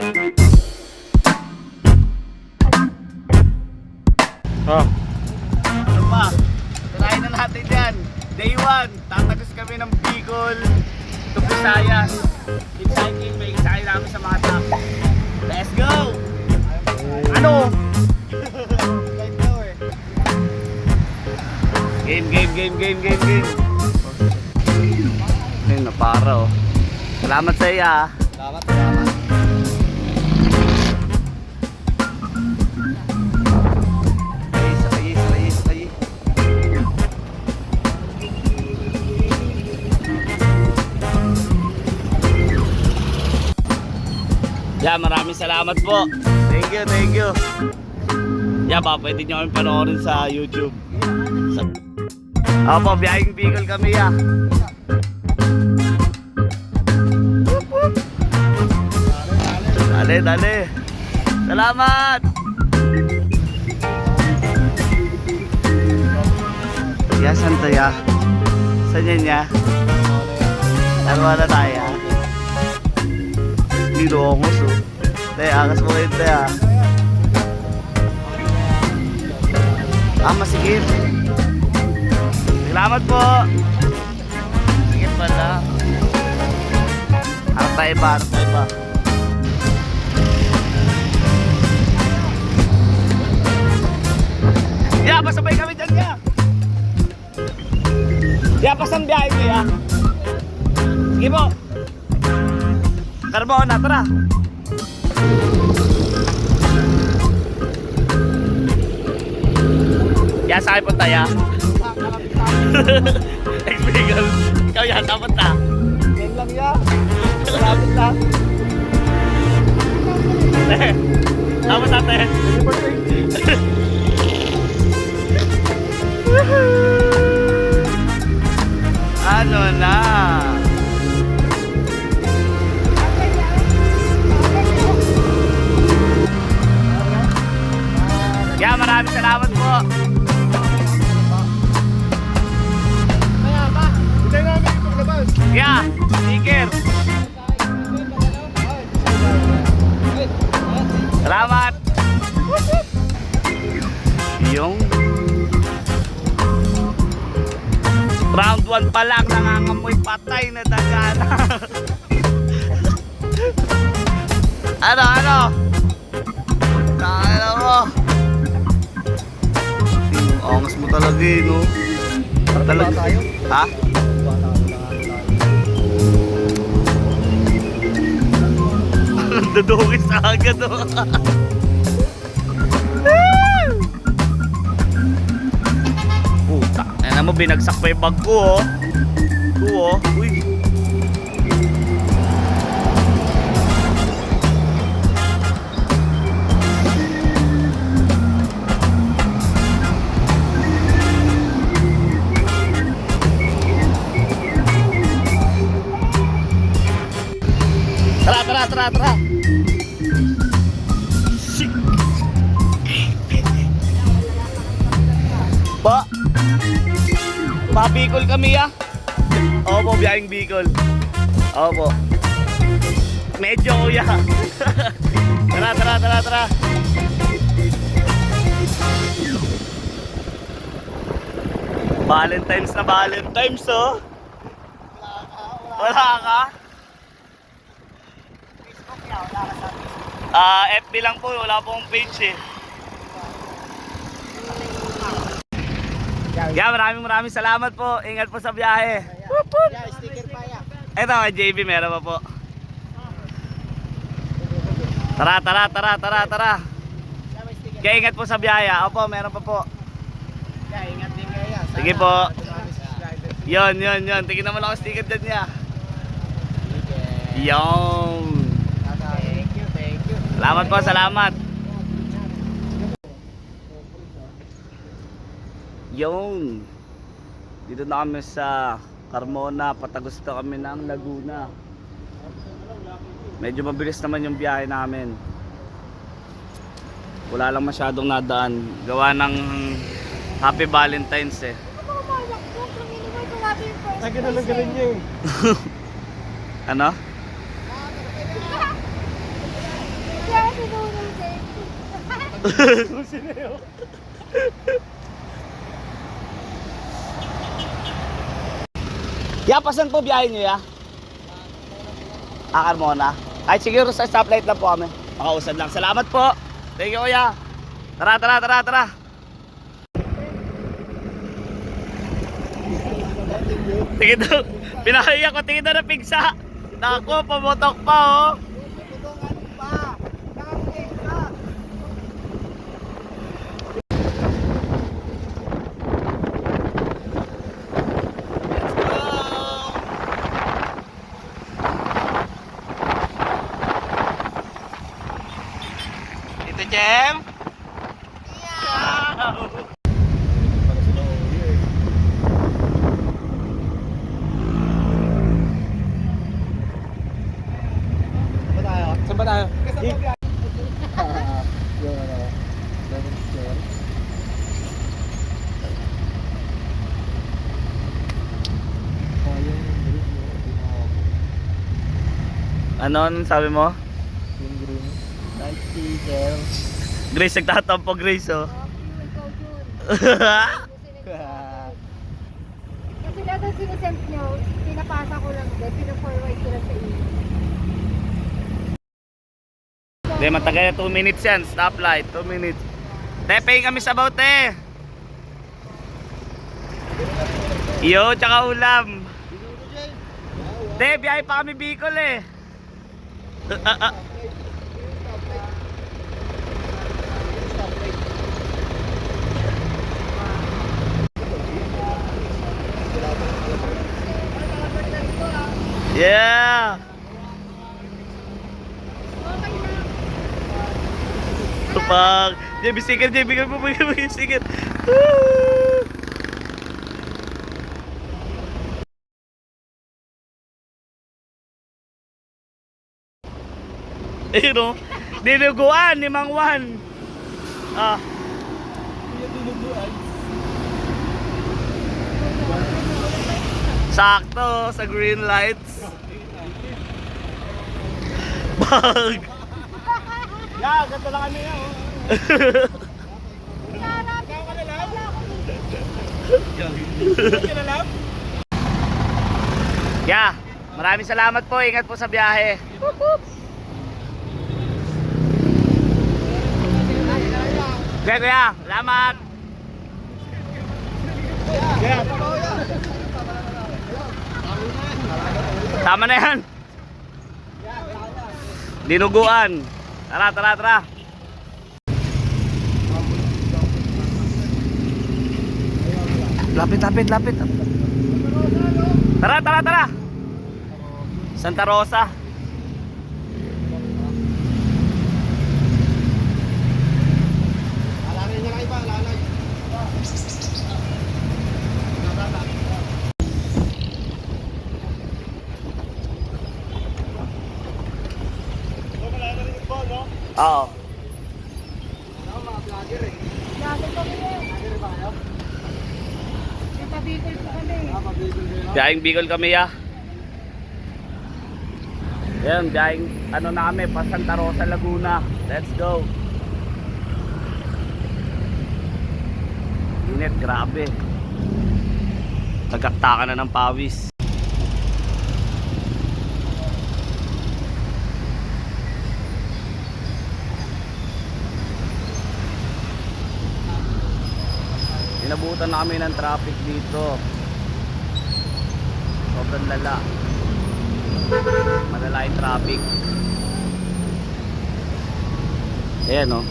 Oh. Ano pa? Tirahin na natin yan. Day 1, tatagos kami ng Bicol to Visayas. Hitchhiking, may isakay namin sa mga truck. Let's go! Ano? Game. Ayun na, para oh. Salamat sa iya. Salamat. Sakay. Yeah, maraming salamat po. Thank you. Yeah, baka pwede nyo kami panoorin sa YouTube. Opo, biyahing Bicol kami ya. Dali. Salamat! Ya, saan to ya? Saan yan ya? Tarwa na tayo. Dito ako so. Tayo, akas mo kayo tayo. Masigit. Salamat po. Sige pala. Harap tayo ba? Ya, pasabay kami dyan ya. Ya, pasang biyahe ko ya. Sige po. Carbona, tara. Ya, sakay po tayo. Ex-legal. Ikaw yan, dapat na. Yan lang ya. Malapit lang. Dapat natin. Ano na? Yeah, maraming salamat po. Yeah, sticker. Salamat. Yung round 1 pa lang nangangamoy patay na dagana. Ano? Kaya mo. Angas mo talaga eh, no? Talaga. Ha? Dadukis agad, no? Puta, ayan mo, binagsak pa yung bag ko, oh. Ito, oh. Uy. Tara. Bicol kami ya. Opo, biyahing Bicol. Opo. Medyo kuya. Tara. Valentine's oh. Wala ka? Facebook niya, wala ka sa Facebook. FB lang po, wala pong page eh. Yeah, maraming salamat po. Ingat po sa biyahe. Yeah, sticker pa ya. Ito kay JB, meron pa po. Tara. Kaya ingat po sa biyahe. Opo, meron pa po. Yeah, ingat din kayo. Sige po. Yon. Tingin naman ako sticker dyan niya. Yon. Thank you. Salamat. Yon. Dito na kami sa Carmona, patagos na kami ng Laguna. Medyo mabilis naman yung biyahe namin. Wala lang masyadong nadaan. Gawa ng Happy Valentine's eh. Nagano'n niya eh. Ano? Susi na yun. Ya, pasan po biyahe nyo ya? Carmona. Ay, siguro sa stoplight lang po kami. Makausad lang. Salamat po. Thank you, kuya. Tara, tara, tara, tara. Tingin daw. Pinakaya ko, tingin daw na pigsa. Naku, pamotok pa, oh. Tito Jem? Saan ba tayo? Yung ano, lemon square. Yung green mo, Ano sabi mo? yung green. Nice sticker. Grace, nagtatampo Grace, oh. Ikaw yun. Kasi lahat ng sinisend nyo, pinapasa ko lang din, pinaforward ko lang sa inyo. Hindi, matagal na 2 minutes yan. Stoplight, 2 minutes. Te, pahing kami sa baute. Yo, tsaka ulam. Te, biyahe pa kami Bicol eh. Yeah. Tupag. JB sticker, JB ka po, JB sticker. Ayun o. Dinuguan ni Mang Juan. Ah. Sakto sa green lights. Bag. Yeah, ganito lang kami yan. Yeah, maraming salamat po. Ingat po sa biyahe. Okay, kuya. Salamat. Tama na yan. Dinuguan. Tara, tara, tara. Lapit, lapit, lapit. Tara, tara, tara. Santa Rosa. Alalay niya lang iba, alalay. Oo. Ano, mga vlogger eh. Lagi kami eh. Vlogger ba kayo? Napabikol po kami. Mabibigil kayo. Biyahing Bicol kami ya. Yan, biyahing ano na kami, pa Santa Rosa, Laguna. Let's go. Init, grabe. Nagkakta ka na ng pawis. Inabutan na kami ng traffic dito. Sobrang lala. Malala yung traffic. Ayan o.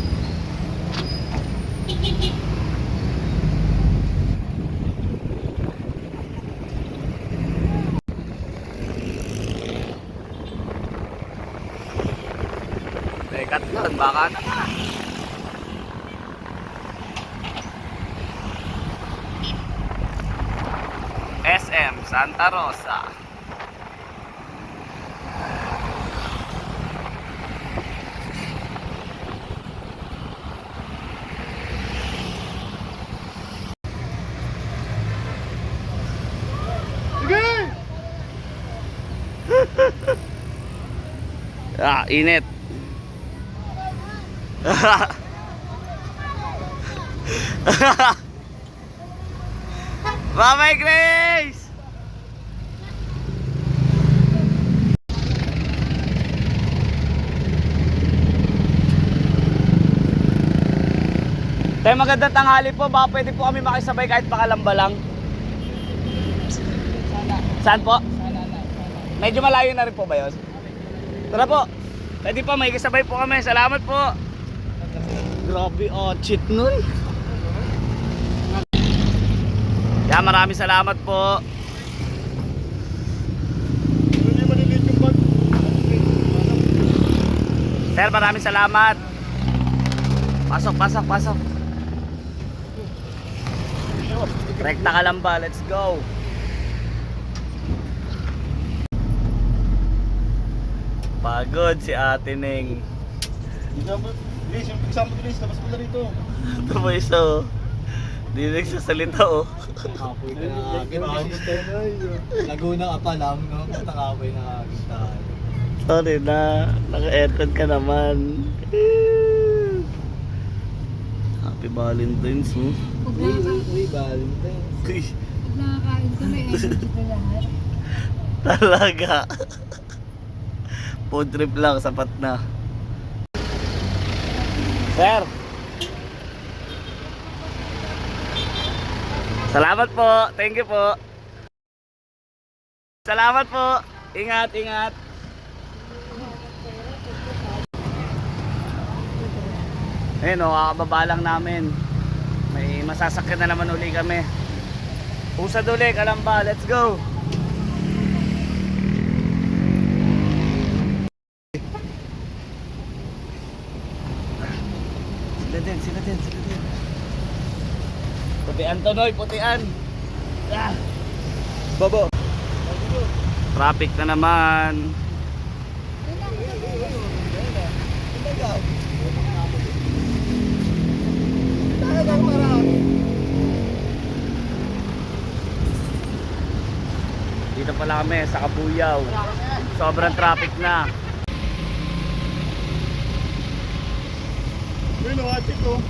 Dekat yun, baka na. SM Santa Rosa. Init. Mamay Grace! Tayo magandang tanghali po. Baka pwede po kami makisabay kahit pakalamba lang. Saan po? Medyo malayo na rin po ba yun? Tara po. Pwede po, may kasabay po kami. Salamat po. Grabe, cheat nun. Yan, maraming salamat po. Hindi maliliit yung bag. Sir, maraming salamat. Pasok, pasok, pasok. Rekta Kalamba, let's go. Pagod si Ate Neng. Grace, yung example Grace, labas mo na rito. Ito po isa oh. Di nagsasalita oh. Nakapoy ka na agad. Laguna ka pa lang, no? Nakapoy na agad tayo. Sorry na, naka-aircon ka naman. Happy Valentine's mo. Uy, Valentine's. Pag nakakain ko, may energy na lahat. Talaga. Food trip lang, sapat na. Sir. Salamat po. Thank you po. Salamat po. Ingat, ingat. Ayun o, kakababa lang namin. May masasakyan na naman uli kami. Usad uli, Kalamba. Let's go. Sila din. Putian to, Noy, putian. Ah. Bobo. Traffic na naman. Dito pala kami sa Kabuyaw. Sobrang traffic na. Yun o, ate ko.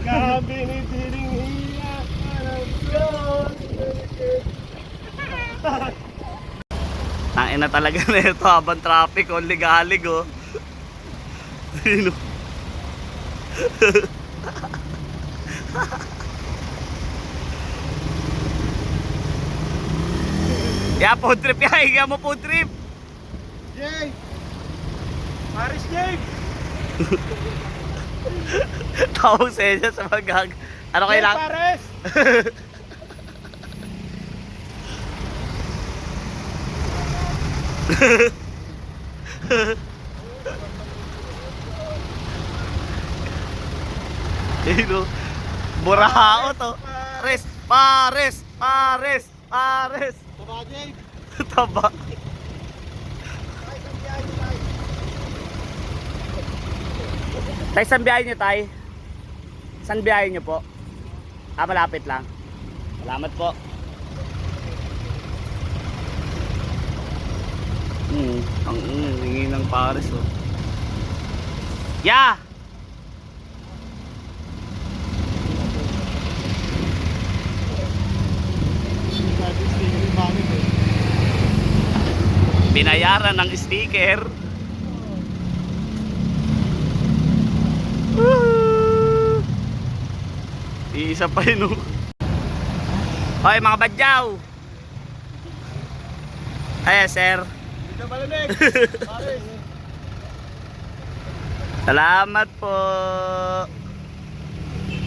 Kabinitiring hiya. Tangina talaga na ito habang traffic. Only galig oh. Sino? Yeah, food trip yan. Higa mo food trip. Jay! Paris Jay! Tawag sa inyo sa magag. Ano Jay kailangan? Paris! Sino? Burahao to. Pares. Taba Jay! Taba. Tay, saan biyahe nyo, Tay? Saan biyahe nyo po? Malapit lang. Salamat po. Ang hingi ng Paris oh. Yeah! Binayaran ng sticker. Iisa pa yun oh. Hoy mga badyaw. Ay sir. Dito malamig! Paris! Salamat po.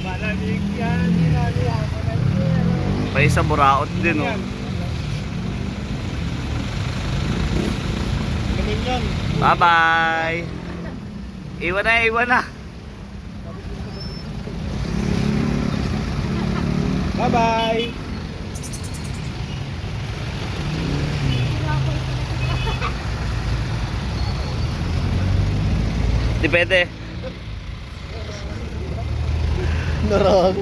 Malamig yan! May isa buraot din oh. Ganun yan! Bye bye. Iwan na. Bye bye! Depende. Narami.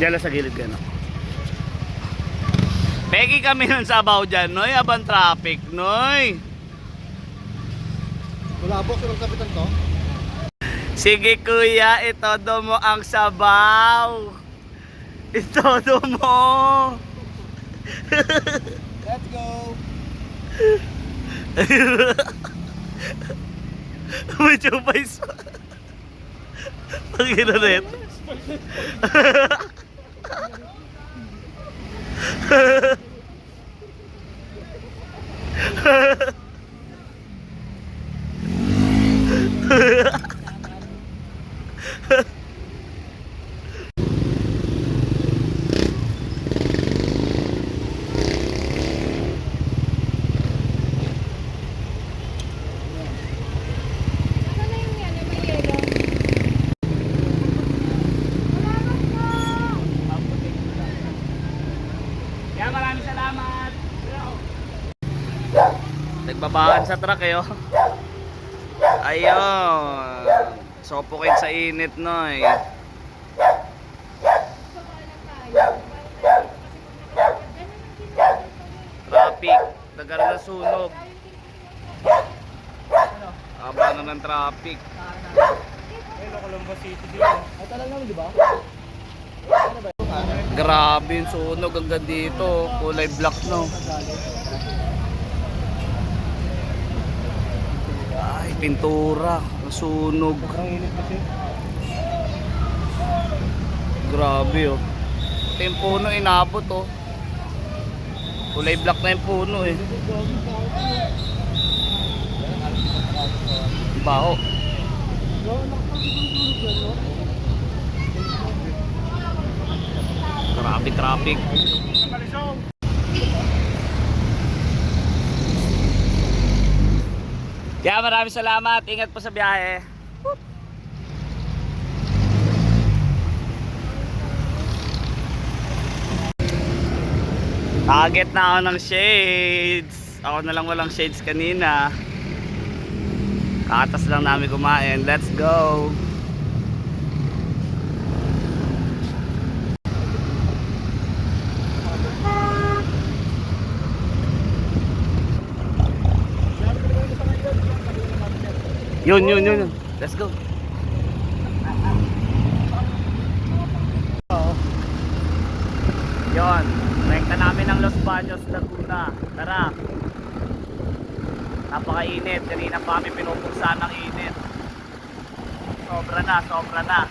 Diyan lang sa gilid ka no. Pegi kami nun sa abaw dyan, Noy. Abang traffic, Noy. Wala po, sunod kapitan to? Sige kuya, itodo mo ang sabaw. Itodo mo. Let's go! May chupay sa... Pagkina na ito. Ano na yung yan? Yung may yelo? Salamat po! Kaya maraming salamat. Nagbabahan sa truck eh oh. Ayun. Sopokin sa init no eh. Traffic. Nagkaroon ng sunog. Haba na ng traffic. Ayun, Colombo City dito. Ay, talaga naman, di ba? Grabe yung sunog hanggang dito. Kulay black no. Ay, pintura. Nasunog. Ang init kasi. Grabe oh. Ito yung puno inabot oh. Kulay black na yung puno eh. Baho. Grabe traffic. Malisong. Kaya maraming salamat. Ingat po sa biyahe. Target na ako ng shades. Ako na lang walang shades kanina. Kakatas lang namin kumain. Let's go. Yun. Let's go. Yon, rekta namin ng Los Baños, Laguna. Tara. Napakainit. Kanina pa kami pinupuksan ng init. Sobra na.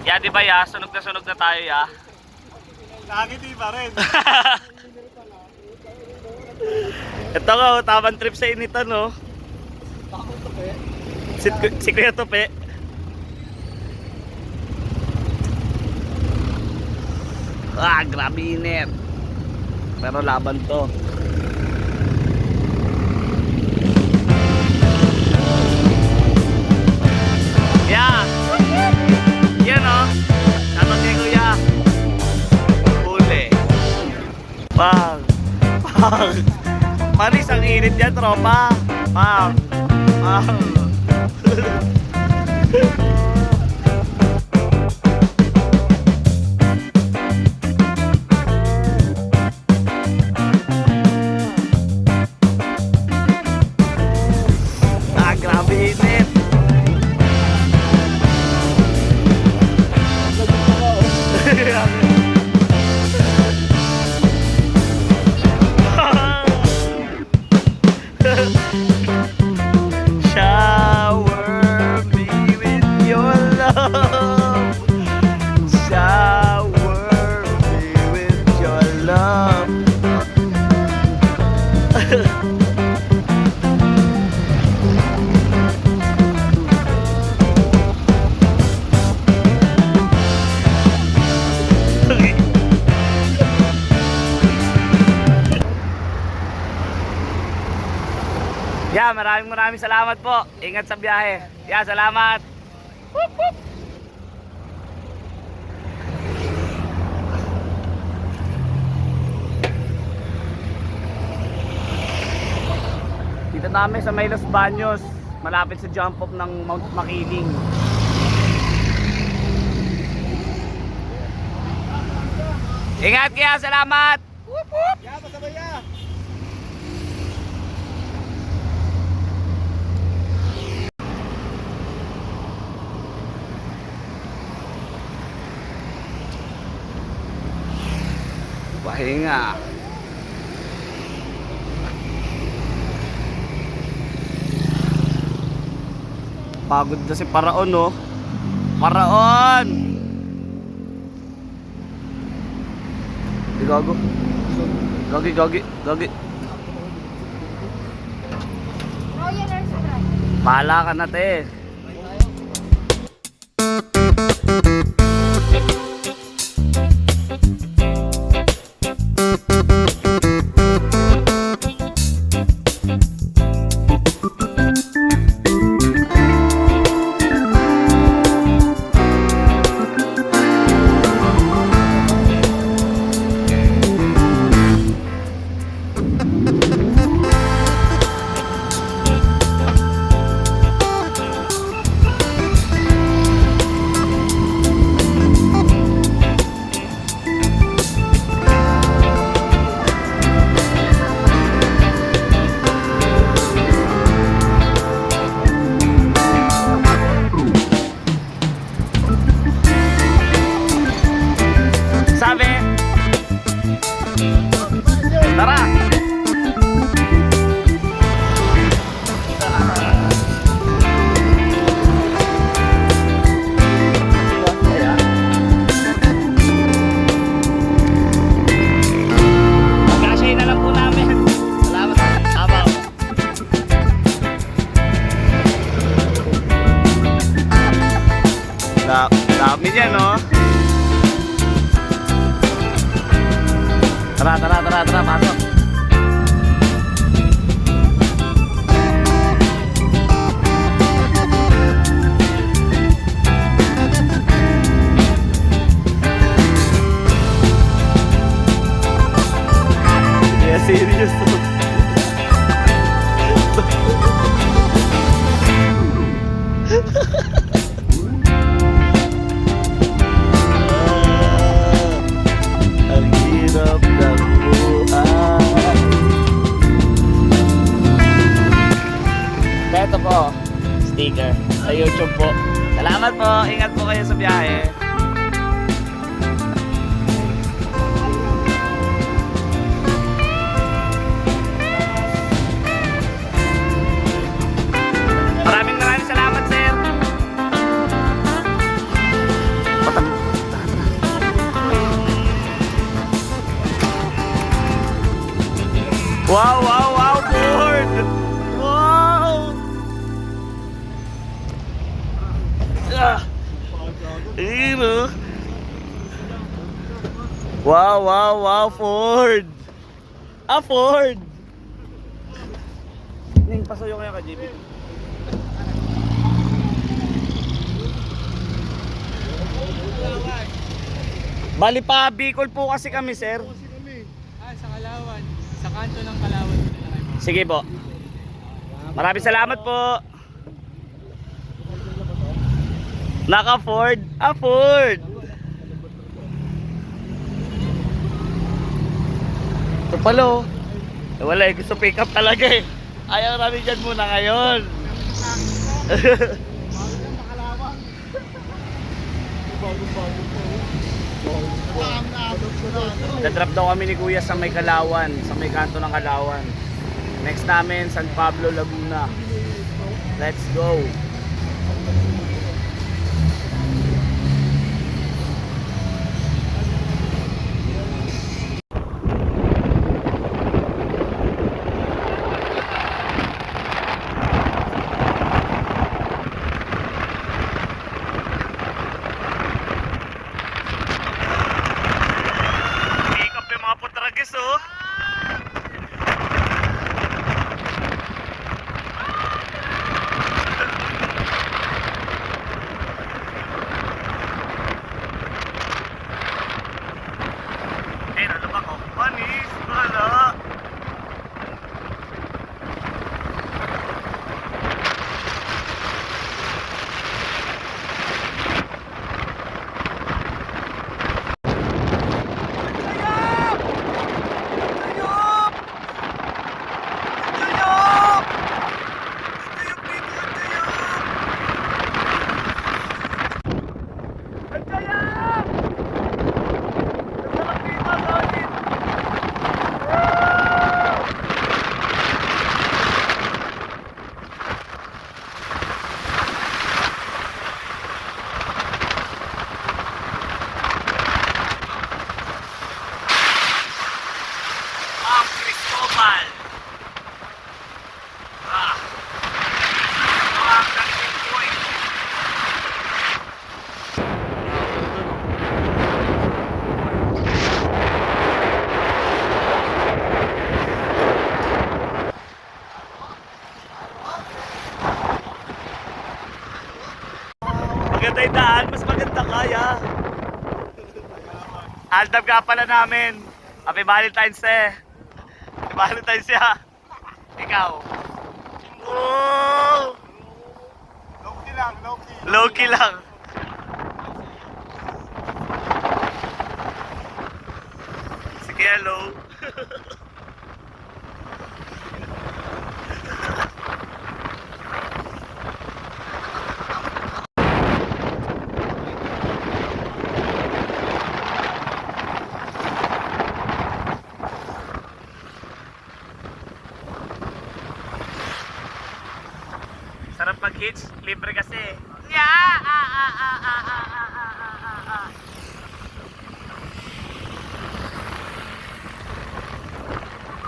Ya, di ba ya? Sunog na tayo ya. Langit iba rin. Ito nga, oh, tamang trip sa initan, no? Sikreto pe. Ah, grabe init. Pero laban to. Yeah. Yan o. Shoutout kay kuya. Huli. Pag. Maris, ang init yan, tropa. Pag. Grabe init. Shower me with your love. Shower me with your love. Yeah, maraming salamat po. Ingat sa biyahe. Yeah, salamat. Whoop, whoop. Dito namin sa May Los Baños, malapit sa jump off ng Mount Makiling. Ingat kaya, salamat. Whoop, whoop. Yeah, pasabay ya. Pahinga. Pagod na si Paraon, no? Paraon! Di gago. Gagi. Royal or Sprite? Bahala ka na, te. Sabi. Tara. Magkasya na lang po namin. Salamat. Tama. Dami dyan, no? Tara, pasok. Yeah, serious to. Ang hirap ng buhay. Ito po, sticker sa YouTube po. Salamat po, ingat po kayo sa biyahe. Maraming salamat, sir. Wow, Ford! Wow! Ayun, wow, Ford! Ford! Ning, pasuyo kayo ka, JP. Bali pa, Bicol po kasi kami, sir. Sa Kalawan. Sa kanto ng Kalawan. Sige po. Maraming salamat po. Naka-Ford. Ford. Ito pala, oh. Wala, gusto pick up talaga eh. Ayaw namin dyan muna ngayon. Dadrop daw kami ni Kuya sa may Kalawan, sa may kanto ng Kalawan. Next namin, San Pablo, Laguna. Let's go. Maganda yung daan, mas maganda kaya. Aldab ka pala namin. Happy Valentine's Day. Happy Valentine's Day ha. Ikaw. Oh! Low-key lang, low-key. Low-key lang. Sige, hello. Sarap mag-hitch, libre kasi.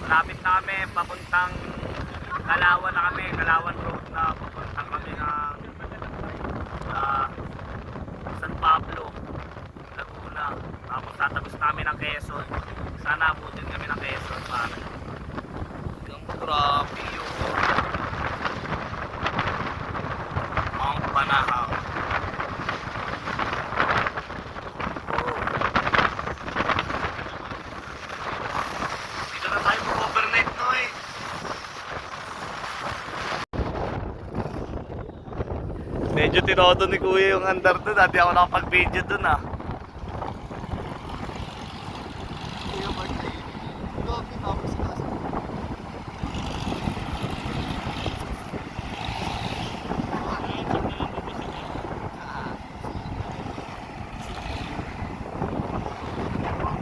Malapit na kami, papuntang Kalawan na kami, Kalawan Road na papuntang kami ng San Pablo, Laguna. Tapos tatapos namin ng Quezon. Sana abutin kami ng Quezon para. Yung grabe yun. Ang panahon. Dito na tayo mag-overnight no eh. Medyo tinodo ni Kuya yung andar doon. Dati ako nakapag-video doon ah.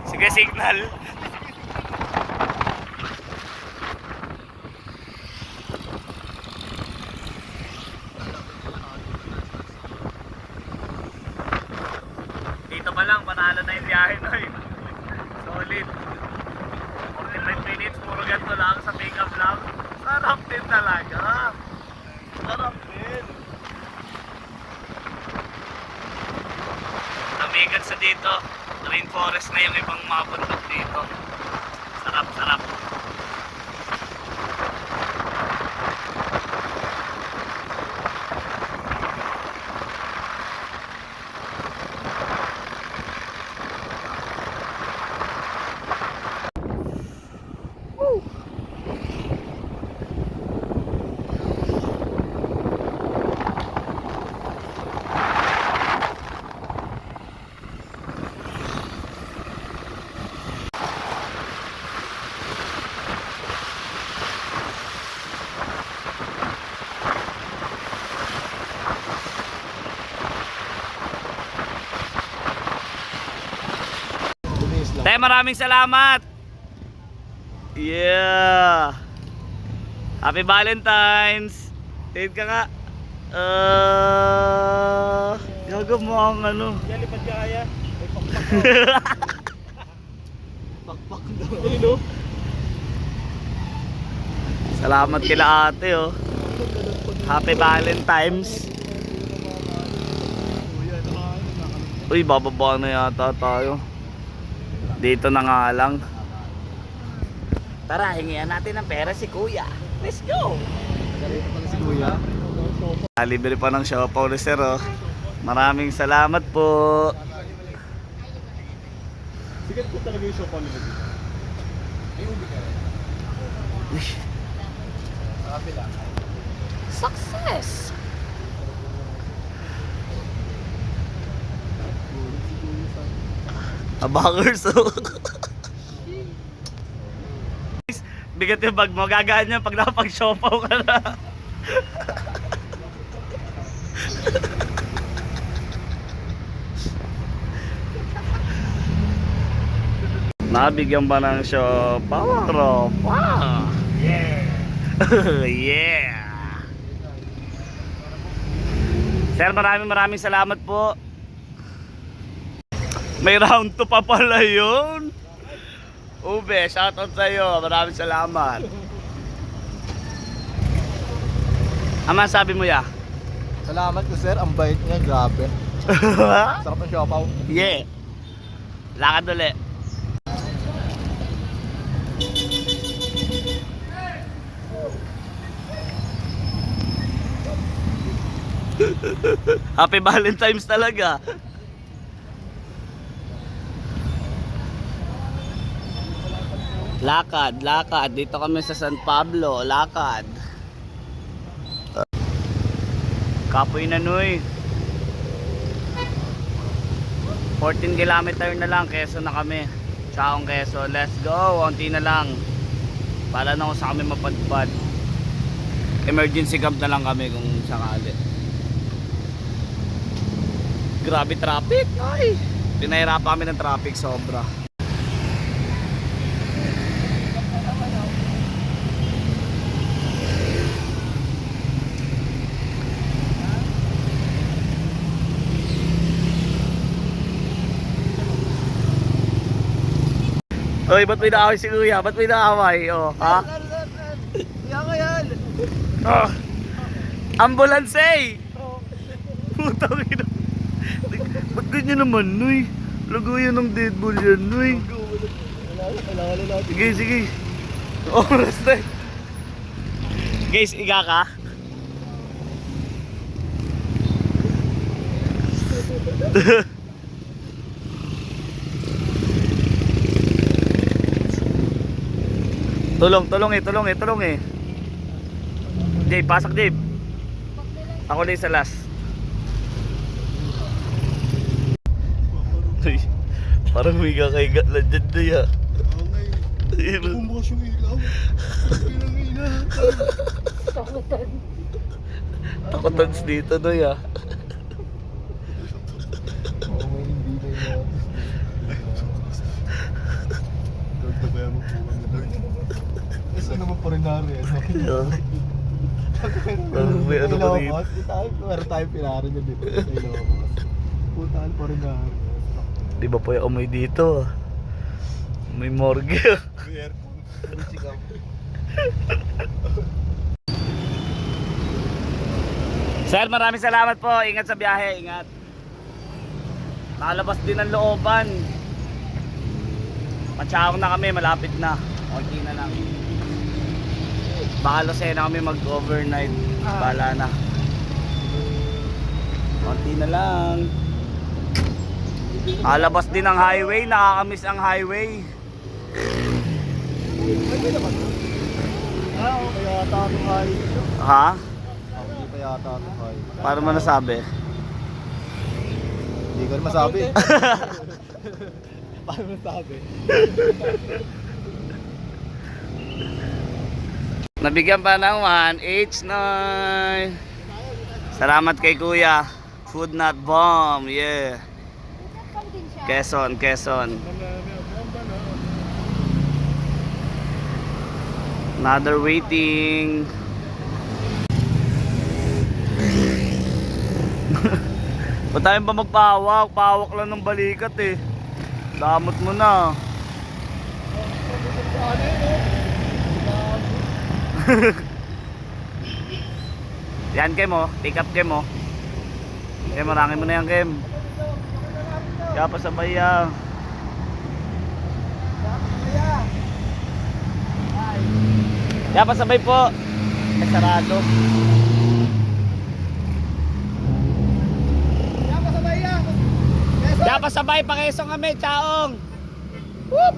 Sige, signal. Dito pa lang, panalo na yung biyahe no eh. Solid. 45 minutes, puro ganito lang sa pick-up lang. Sarap din talaga. Sarap din. Namigan sa dito. Rainforest na yung ibang mga bundok dito. Sarap, sarap. Tay, maraming salamat. Yeah. Happy Valentine's. Tingin ka nga. Gago mo ang ano. Yan, lipat ka kaya. May pakpak. Pakpak daw. Ayun o. Salamat kila ate oh. Happy Valentine's. Uy, bababa na yata tayo. Dito na nga lang. Tara, hingihan natin ng pera si Kuya. Let's go! Ganito pala si Kuya. Libre pa ng siopaw ni sir oh. Maraming salamat po. Sikat ko talaga yung sopa nila dito. May ubi ka rin. Kapila. Success! Abangers oh. Bigat yung bag mo, gagaan yan pag nakapag-siopaw ka na. Nabigyan ba ng siopaw? Wow! Yeah! Yeah! Sir, maraming salamat po. May round 2 pa pala yun. Ube, shoutout sa'yo. Maraming salamat. Ama, sabi mo ya? Salamat ko sir, ang bait niya, grabe. Sarap ng siopaw. Yeah. Lakad ulit. Happy Valentine's talaga. Lakad, lakad. Dito kami sa San Pablo. Lakad. Kapoy na Noy. 14 kilometer na lang. Quezon na kami. Chaong Quezon. Let's go. Unti na lang. Para na kung sa kami mapadpad. Emergency camp na lang kami kung sakali. Grabe traffic. Ay. Pinahirapan kami ng traffic sobra. Oy, ba't may naaway si Kuya? Ba't may naaway? Oh, ha? Yan ka yan. Oh. Ambulance eh! Putang ina. Ba't ganyan naman, Noy? Laguyan ng Dead Bull yan, Noy. Wala natin. Sige, sige. Oras na. Guys, iga ka? Tulong eh. Dave, pasok Dave. Ako lang sa last. Uy, parang may kakaigat lang dyan na ya. Bumukas yung ilaw. Pinangina. Takutan. Takotans dito na ya. Ano naman pa rin narin? May ano pa rin. Meron tayong pinarin yun dito. Puntahan pa rin narin. Di ba po yung amoy dito? May morgue. Sir, maraming salamat po. Ingat sa biyahe. Ingat. Nakalabas din ang looban. Matsyakong na kami. Malapit na. Okay na lang. Baka Lucena kami mag-overnight. Bala na. Konti na lang. Alabas din ang highway. Nakakamiss ang highway. Kaya ata ito kayo. Ha? Kaya ata ito kayo. Paano mo nasabi? Hindi ko rin masabi. Paano masabi? Nabigyan pa ng 1H9. Salamat kay Kuya. Food not bomb. Yeah. Quezon, Quezon. Another waiting. Ba't tayo ba magpahawak? Pahawak lang ng balikat eh. Damot mo na. Yan Kem oh, pick up Kem oh. Kem, marangin mo na yan Kem. Kaya pa sabay ya. Kaya pa sabay po. Ay sarado. Kaya pa sabay pa Quezon kami, Chaong. Whoop!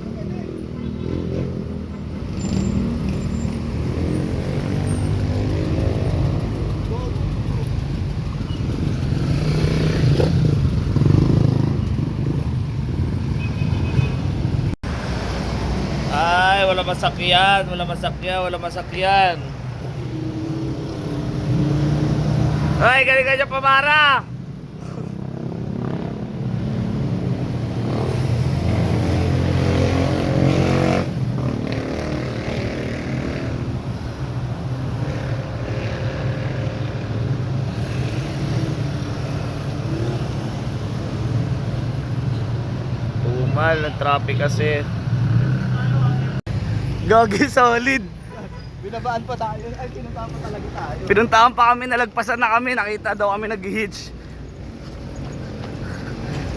Ay, wala masakyan, wala masakyan, wala masakyan. Ay, galing ka dyan pamara. Tumal ng traffic kasi. Gagi solid. Binabaan pa tayo. Ay, pinuntahan pa talaga tayo. Pinuntahan pa kami, nalagpasan na kami, nakita daw kami nag-hitch.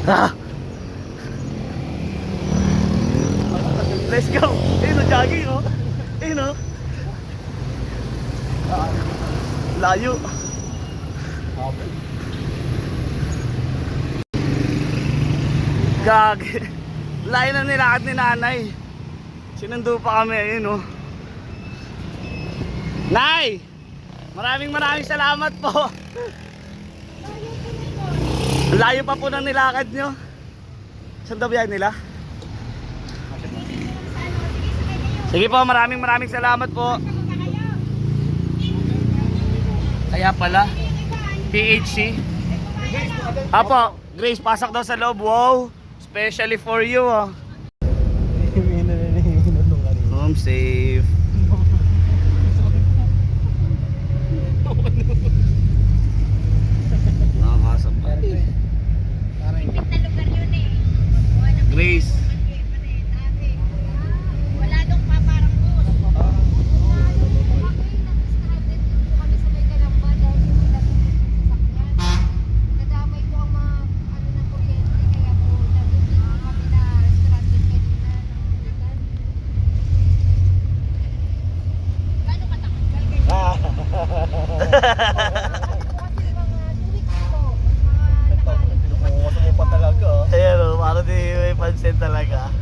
Ah. Let's go. Ayun o, jogging o. Ayun o. Layo. Gag. Layo na nilakad ni nanay. Sinundo pa kami, ayun oh. Nay! Maraming salamat po. Ang layo pa po ng nilakad nyo. Saan daw biyahe nila? Sige po, maraming salamat po. Kaya pala, PHC. Apo, Grace, pasok daw sa loob. Wow, especially for you oh. Home safe. Nakakasabay. Grace. Wala dong paparang bus. Kami sa may Kalamba dahil may nasusunod sa sasakyan. Nadamay po ang mga ano ng kuryente kaya po nabibigyan kami na stranded kanina. Gano'ng katagal kayo? Kasi mga 2 weeks po. Mga nakalit po. Ayan o, parang di may pansin talaga.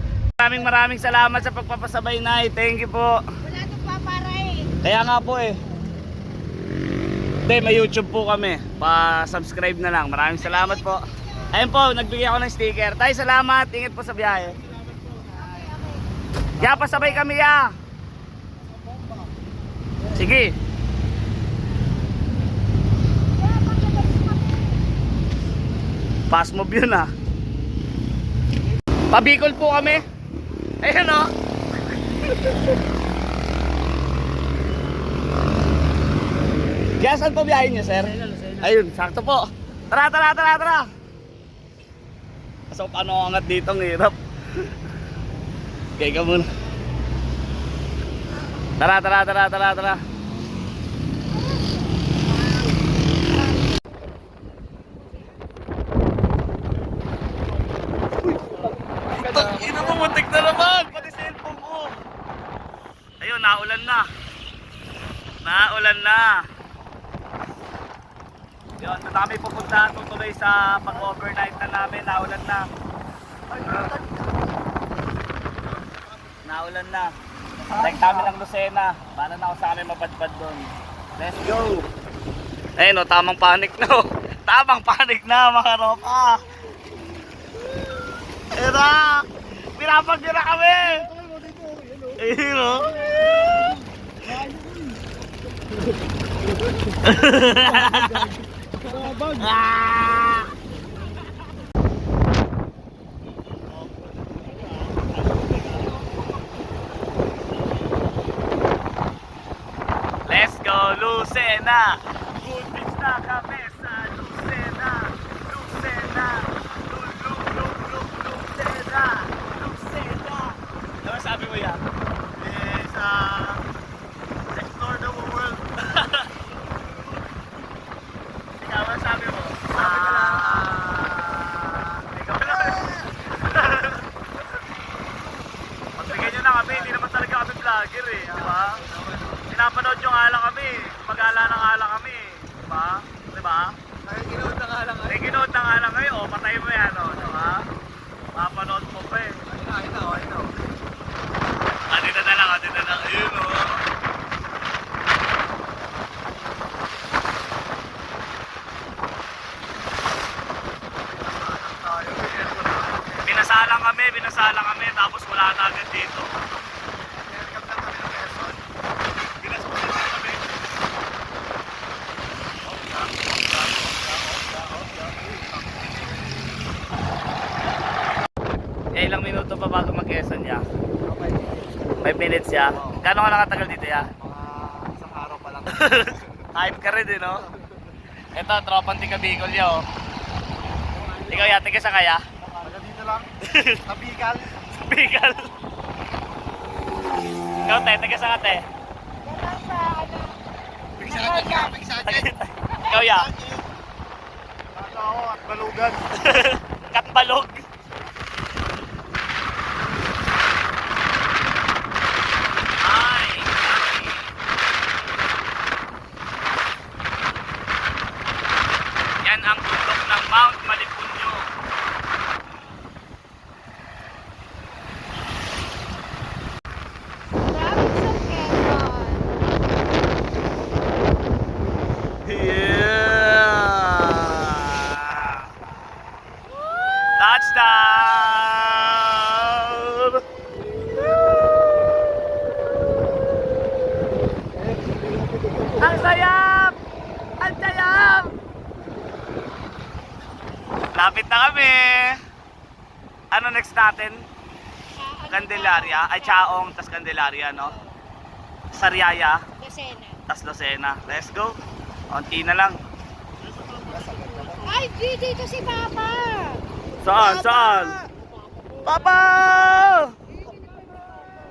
Maraming salamat sa pagpapasabay, Nay. Thank you po. Wala dong papara eh. Kaya nga po eh. Hindi, may YouTube po kami. Pa-subscribe na lang. Maraming salamat po. Ayun po, nagbigay ako ng sticker. Tay, salamat. Ingat po sa biyahe. Ya, pasabay kami ya. Sige. Fast move yun ah. Pabicol po kami. Ayun o. Kaya saan po biyahin niyo, sir? Ayun, sakto po. Tara. So, paano ang angat dito? Ang hirap. Okay ka muna. Tara. Ina mo, muntik na naman! Pati cellphone ko! Ayun, naulan na. Yun, doon kami pupunta. Tutuloy sa pag-overnight na namin. Naulan na. Like kami ng Lucena. Paano na ako sa amin mapadpad doon. Let's go! Ayun o, tamang panic na o. Tamang panic na mga ropa. Era! Pinapagyo na kami! Ayun o. Ah! Let's go, Lucena! Good beach na kami sa Lucena! Lucena! Ano sabi mo yan? Is, explore the world. Ikaw, ano sabi mo? Ikaw lang. Pagbigyan nyo na kami, hindi naman talaga kami vlogger eh. Diba? Pinapanood nyo nga lang kami. Mag-ala na nga lang kami. Diba? Diba? Ginood na nga lang. Ginood na nga lang kayo. O, patay mo yan. O, diba? Mapanood mo pa eh. Ayun na. Dito na lang. Ayun o. Binasalang kami. Tapos wala na agad dito. Ilang minuto pa bago mag-Quezon ya? 5 minutes ya? Gano'n ka nakatagal dito ya? Mga isang araw pa lang. Hype ka rin no? Ito, tropang tiga Bicol ya oh. Ikaw ya, tiga sa kaya? Dito lang. Sa Bicol. Sa Bicol. Ikaw te, tiga sa kate? Ikaw ya? Ako at balugan. Katbalog. Ang sayang! Lapit na kami! Ano next natin? Candelaria, ay Chaong, tas Candelaria, no? Sariaya, Lucena. tas Lucena. Let's go! Konti na lang. Ay, dito si Papa! Saan? Saan? Papa!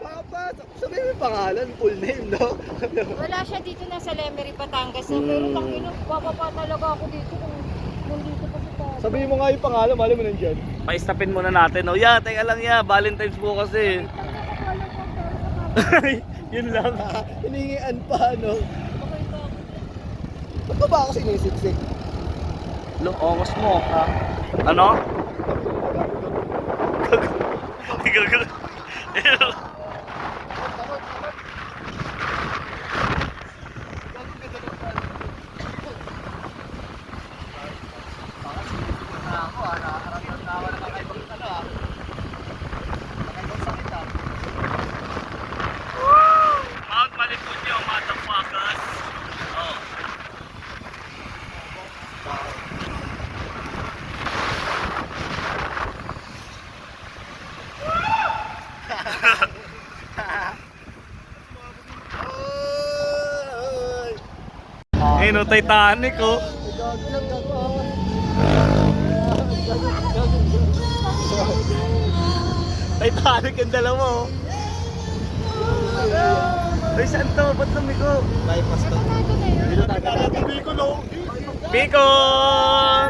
Papa, sabihin mo yung pangalan, full name, no? Wala siya dito na sa Lemery, Batangas. Pero tangina, bababa talaga ako dito kung nandito pa si Papa. Sabihin mo nga yung pangalan, mali mo nandyan. Pa-stopin muna natin. Oh, yeah, teka lang ya. Valentine's po kasi. Yun lang. Hiningian pa, no? Ba't ba ako sinisiksik? Lo, ongos mo, ha? Ano? Gagano. Mount Malipunyo, motherfuckers. Oh. Eh, no, Titanic, oh. Titanic ang dalawa, oh. Ay, saan to? Ba't lumigo? Bypass to. Ito na yun. Dito tayo. Bicol!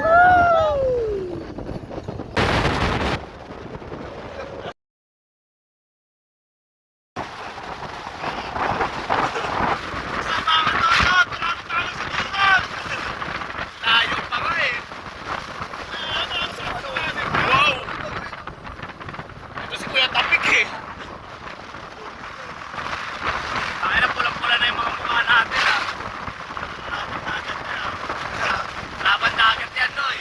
Tayo pa nga eh. Wow! Ito si Kuya Tapik eh. Ay na pulang-pula na yung mga mukha natin ah. Laban dagat yan, Noy.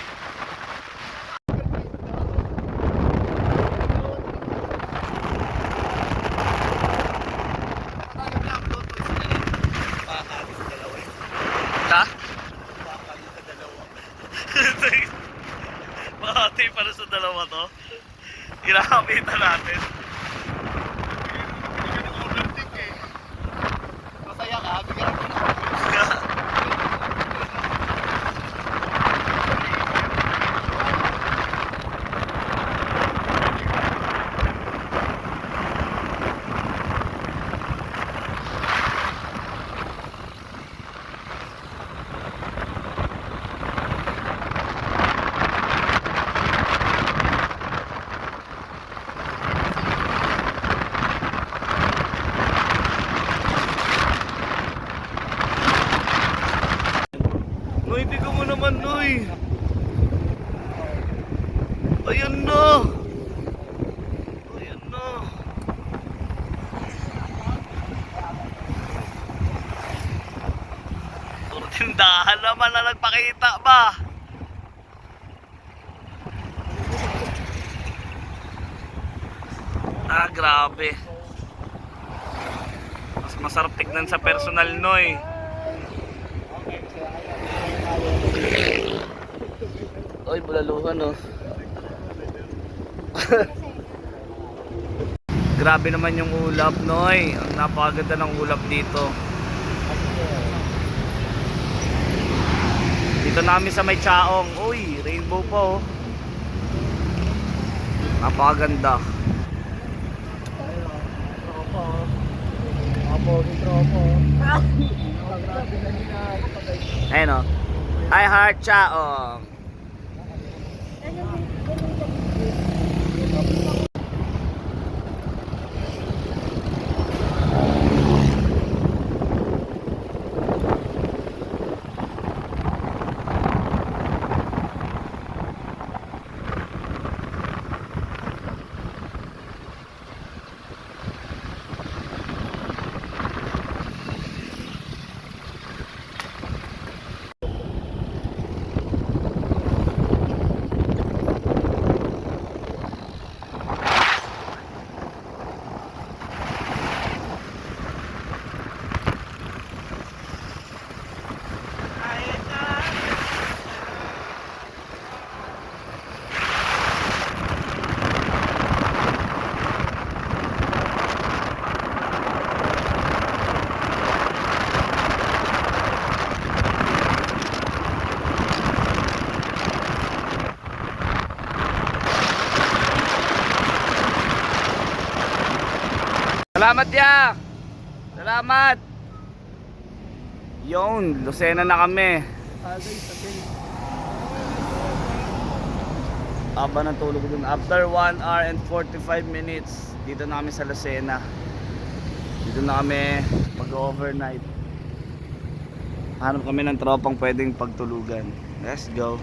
Ha? Makati para sa dalawa to. Hinakapitan natin. Masaya ka, bigyan ako. Noy, tignan mo naman, Noy. Ayan na. Ayan na. Puro tindahan naman na nagpakita ba? Ah, grabe. Mas masarap tignan sa personal, Noy. Oy, bulaluhan oh. Grabe naman yung ulap, Noy. Ang napakaganda ng ulap dito. Dito namin sa may Chaong. Uy, rainbow pa oh. Napakaganda. Ayun oh. I heart Chaong. Salamat ya! Salamat! Yun, Lucena na kami. Aba ng tulog dun. After 1 hour and 45 minutes, dito na kami sa Lucena. Dito na kami mag-overnight. Hanap kami ng tropang pwedeng pagtulugan. Let's go.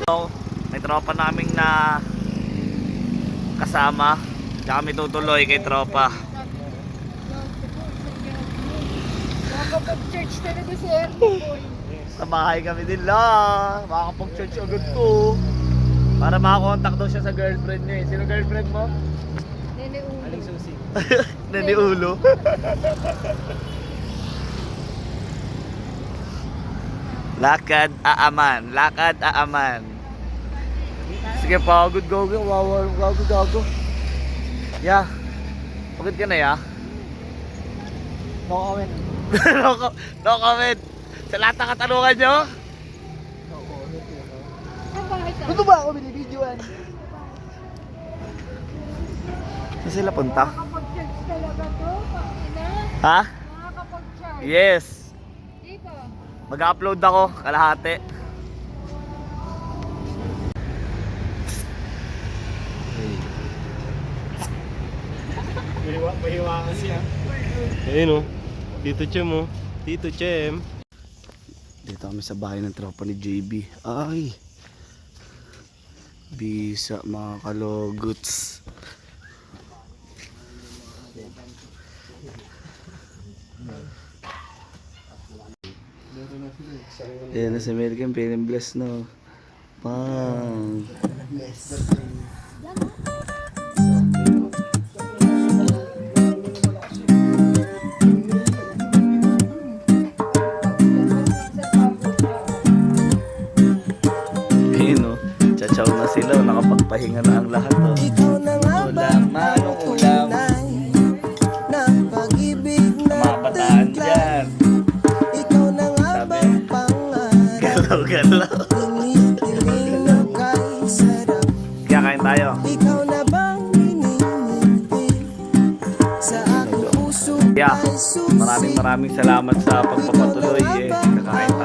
So, may tropa naming na kasama. Diyan kami tutuloy kay tropa. Nakakapag-church talaga si Ernie. Sa bahay kami nila. Makakapag-church agad to. Para makakontakt daw siya sa girlfriend niya eh. Sino girlfriend mo? Nene Ulo. Aling susi. Nani Ulo. Lakad aaman. Lakad aaman. Sige, pagod gago. Wawa, gago. Ya. Pagod ka na ya? No comment. No comment. Sa lahat ng katanungan nyo? Saan bahay ka? Ano ba ako binibidyoan? Saan sila punta? Nakakapag-church talaga to. Pakina. Ha? Nakakapag-church. Yes. Dito. Mag-upload ako, kalahati. Mahiwakan siya. Ayun o. Tito Chem o. Tito Chem. Dito kami sa bahay ng tropa ni JB. Ay. Bisa mga kaloguts. Ayan na si Melkin, bless no. Pang. Ayun o, chachaw na sila, nakapagpahinga na ang lahat o. Ulam, manong ulam. Mga bataan dyan. Sabi, galaw-galaw. Kaya kain tayo. Yeah, maraming salamat sa pagpapatuloy eh. Kakain